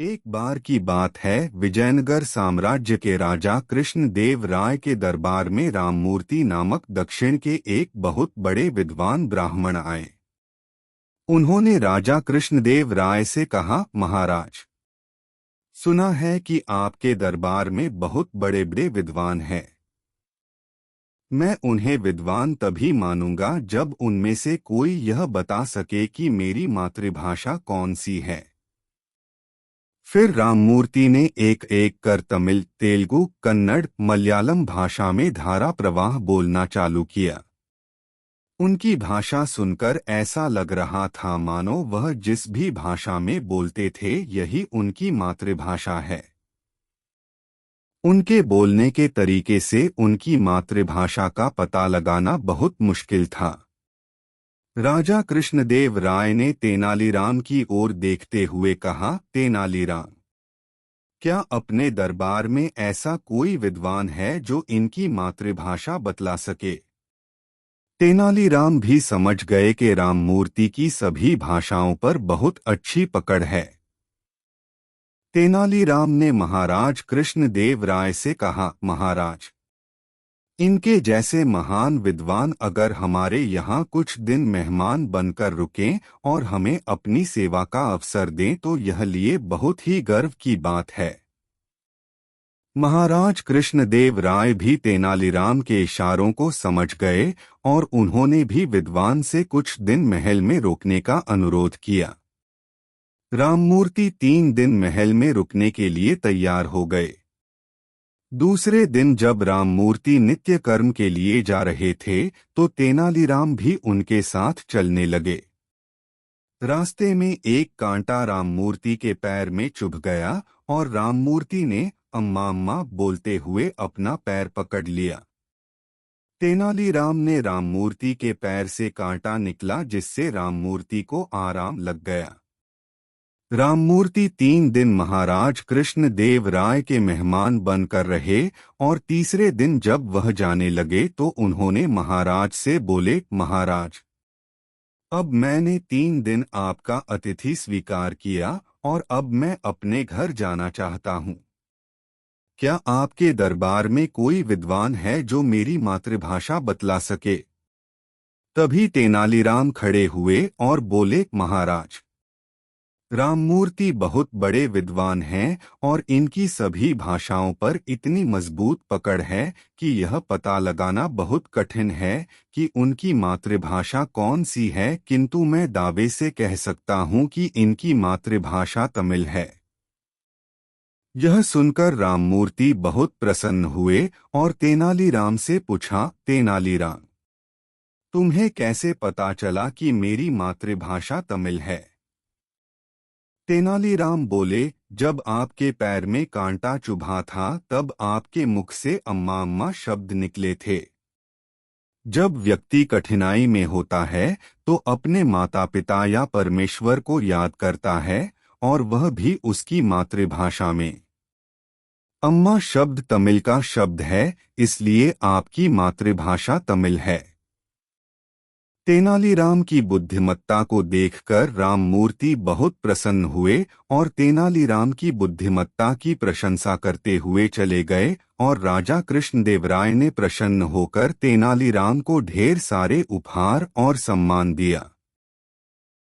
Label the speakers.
Speaker 1: एक बार की बात है, विजयनगर साम्राज्य के राजा कृष्णदेव राय के दरबार में राममूर्ति नामक दक्षिण के एक बहुत बड़े विद्वान ब्राह्मण आए। उन्होंने राजा कृष्णदेव राय से कहा, महाराज, सुना है कि आपके दरबार में बहुत बड़े बड़े विद्वान हैं। मैं उन्हें विद्वान तभी मानूंगा जब उनमें से कोई यह बता सके कि मेरी मातृभाषा कौन सी है। फिर राममूर्ति ने एक एक कर तमिल, तेलुगु, कन्नड़, मलयालम भाषा में धारा प्रवाह बोलना चालू किया। उनकी भाषा सुनकर ऐसा लग रहा था मानो वह जिस भी भाषा में बोलते थे यही उनकी मातृभाषा है। उनके बोलने के तरीके से उनकी मातृभाषा का पता लगाना बहुत मुश्किल था। राजा कृष्णदेव राय ने तेनालीराम की ओर देखते हुए कहा, तेनालीराम, क्या अपने दरबार में ऐसा कोई विद्वान है जो इनकी मातृभाषा बतला सके? तेनालीराम भी समझ गए कि राममूर्ति की सभी भाषाओं पर बहुत अच्छी पकड़ है। तेनालीराम ने महाराज कृष्णदेव राय से कहा, महाराज, इनके जैसे महान विद्वान अगर हमारे यहाँ कुछ दिन मेहमान बनकर रुकें और हमें अपनी सेवा का अवसर दें तो यह लिए बहुत ही गर्व की बात है। महाराज कृष्णदेव राय भी तेनालीराम के इशारों को समझ गए और उन्होंने भी विद्वान से कुछ दिन महल में रुकने का अनुरोध किया। राममूर्ति 3 दिन महल में रुकने के लिए तैयार हो गए। दूसरे दिन जब राममूर्ति नित्य कर्म के लिए जा रहे थे तो तेनालीराम भी उनके साथ चलने लगे। रास्ते में एक कांटा राममूर्ति के पैर में चुभ गया और राममूर्ति ने अम्मा अम्मा बोलते हुए अपना पैर पकड़ लिया। तेनालीराम ने राममूर्ति के पैर से कांटा निकला जिससे राममूर्ति को आराम लग गया। राममूर्ति 3 दिन महाराज कृष्णदेव राय के मेहमान बनकर रहे और तीसरे दिन जब वह जाने लगे तो उन्होंने महाराज से बोले, महाराज, अब मैंने 3 दिन आपका अतिथि स्वीकार किया और अब मैं अपने घर जाना चाहता हूँ। क्या आपके दरबार में कोई विद्वान है जो मेरी मातृभाषा बतला सके? तभी तेनालीराम खड़े हुए और बोले, महाराज, राममूर्ति बहुत बड़े विद्वान हैं और इनकी सभी भाषाओं पर इतनी मजबूत पकड़ है कि यह पता लगाना बहुत कठिन है कि उनकी मातृभाषा कौन सी है, किंतु मैं दावे से कह सकता हूँ कि इनकी मातृभाषा तमिल है। यह सुनकर राममूर्ति बहुत प्रसन्न हुए और तेनालीराम से पूछा, तेनालीराम, तुम्हें कैसे पता चला कि मेरी मातृभाषा तमिल है? तेनालीराम बोले, जब आपके पैर में कांटा चुभा था तब आपके मुख से अम्मा अम्मा शब्द निकले थे। जब व्यक्ति कठिनाई में होता है तो अपने माता पिता या परमेश्वर को याद करता है और वह भी उसकी मातृभाषा में। अम्मा शब्द तमिल का शब्द है, इसलिए आपकी मातृभाषा तमिल है। तेनालीराम की बुद्धिमत्ता को देखकर राममूर्ति बहुत प्रसन्न हुए और तेनालीराम की बुद्धिमत्ता की प्रशंसा करते हुए चले गए और राजा कृष्णदेव राय ने प्रसन्न होकर तेनालीराम को ढेर सारे उपहार और सम्मान दिया।